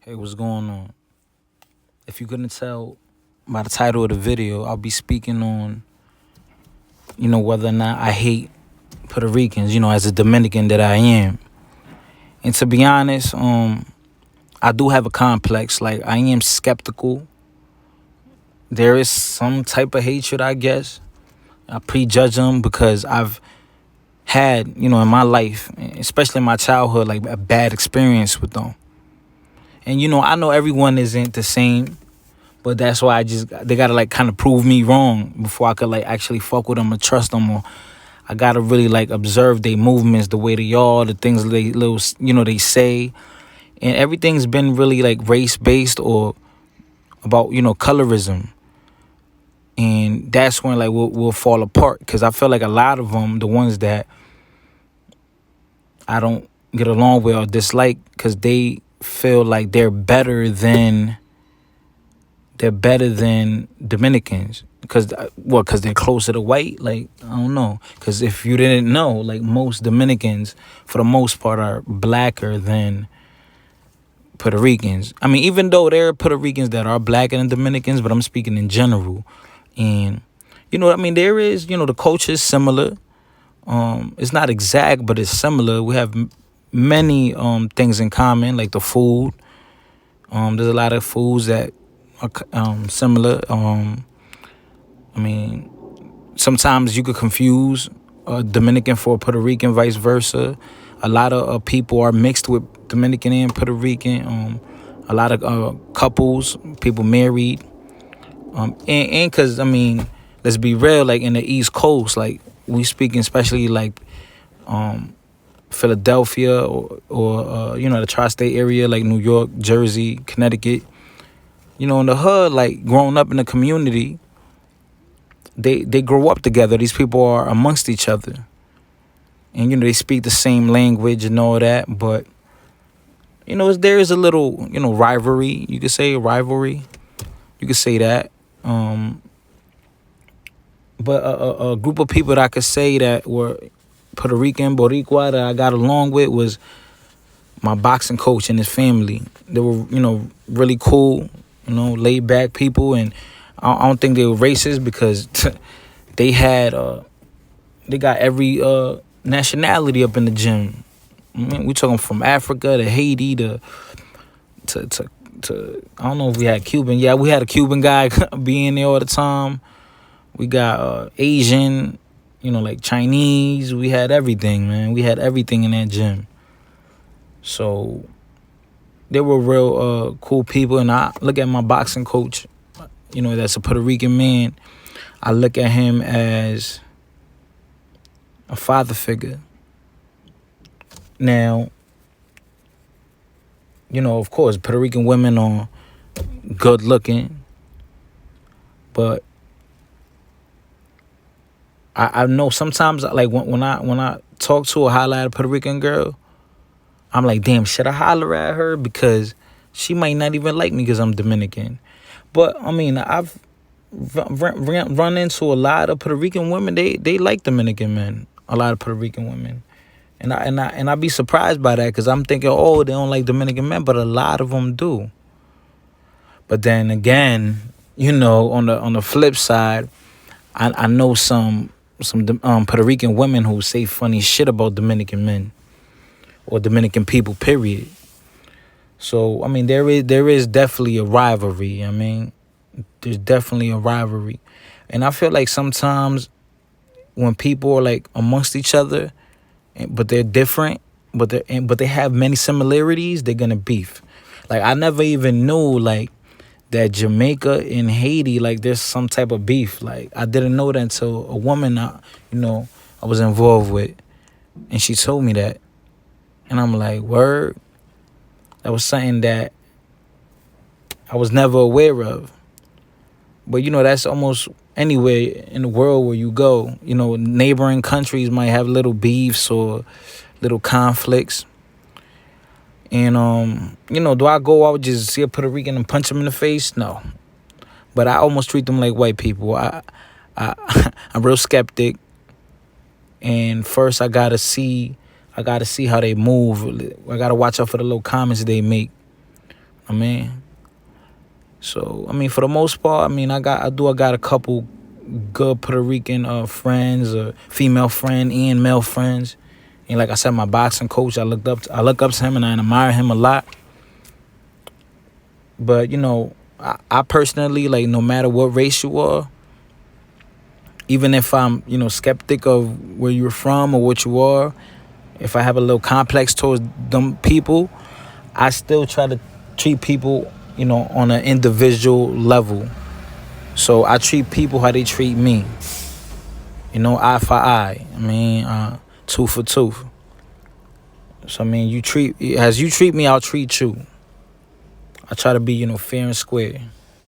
Hey, what's going on? If you couldn't tell by the title of the video, I'll be speaking on, whether or not I hate Puerto Ricans, as a Dominican that I am. And to be honest, I do have a complex. Like, I am skeptical. There is some type of hatred, I guess. I prejudge them because I've had, in my life, especially in my childhood, like a bad experience with them. And, I know everyone isn't the same. But that's why they gotta like kind of prove me wrong before I could like actually fuck with them or trust them, or I gotta really like observe their movements, the way they are, the things they say, and everything's been really like race based or about colorism, and that's when like we'll fall apart because I feel like a lot of them, the ones that I don't get along with or dislike, because they feel like they're better than Dominicans because they're closer to white. Like, I don't know, because if you didn't know, like, most Dominicans for the most part are blacker than Puerto Ricans. I mean, even though there are Puerto Ricans that are blacker than Dominicans, but I'm speaking in general. And there is, the culture is similar. It's not exact, but it's similar. We have many things in common, like the food. There's a lot of foods that similar. Sometimes you could confuse a Dominican for a Puerto Rican, vice versa. A lot of people are mixed with Dominican and Puerto Rican. A lot of couples, people married. And because, let's be real, like in the East Coast, like we speaking especially like Philadelphia or the tri-state area, like New York, Jersey, Connecticut. In the hood, like growing up in the community, they grow up together. These people are amongst each other. And, they speak the same language and all that. But, there is a little, rivalry. You could say rivalry. You could say that. But a group of people that I could say that were Puerto Rican, Boricua, that I got along with was my boxing coach and his family. They were, really cool. Laid back people, and I don't think they were racist because they got every nationality up in the gym. We talking from Africa to Haiti to I don't know if we had Cuban. Yeah, we had a Cuban guy being there all the time. We got Asian, like Chinese. We had everything, man. We had everything in that gym. So they were real cool people. And I look at my boxing coach, that's a Puerto Rican man. I look at him as a father figure. Now, of course, Puerto Rican women are good looking. But I know sometimes, like when I talk to or holler at a Puerto Rican girl, I'm like, damn, should I holler at her? Because she might not even like me because I'm Dominican. But, I've run into a lot of Puerto Rican women. They like Dominican men, a lot of Puerto Rican women. And I be surprised by that because I'm thinking, oh, they don't like Dominican men, but a lot of them do. But then again, on the flip side, I know some Puerto Rican women who say funny shit about Dominican men or Dominican people, period. So, there is definitely a rivalry. There's definitely a rivalry. And I feel like sometimes when people are like amongst each other, but they're different, but they have many similarities, they're gonna beef. Like, I never even knew like that Jamaica and Haiti, like there's some type of beef. Like, I didn't know that until a woman I was involved with, and she told me that. And I'm like, word? That was something that I was never aware of. But, that's almost anywhere in the world where you go. Neighboring countries might have little beefs or little conflicts. And, do I go out just see a Puerto Rican and punch him in the face? No. But I almost treat them like white people. I'm real skeptic. And first I gotta see how they move. I gotta watch out for the little comments they make. I mean, so I mean, for the most part, I mean, I got a couple good Puerto Rican friends, female friend and male friends. And like I said, my boxing coach, I look up to him and I admire him a lot. But you know, I personally, like, no matter what race you are, even if I'm, you know, skeptic of where you're from or what you are, if I have a little complex towards them people, I still try to treat people, you know, on an individual level. So I treat people how they treat me. You know, eye for eye. I mean, tooth for tooth. So I mean, you treat me, I'll treat you. I try to be, you know, fair and square.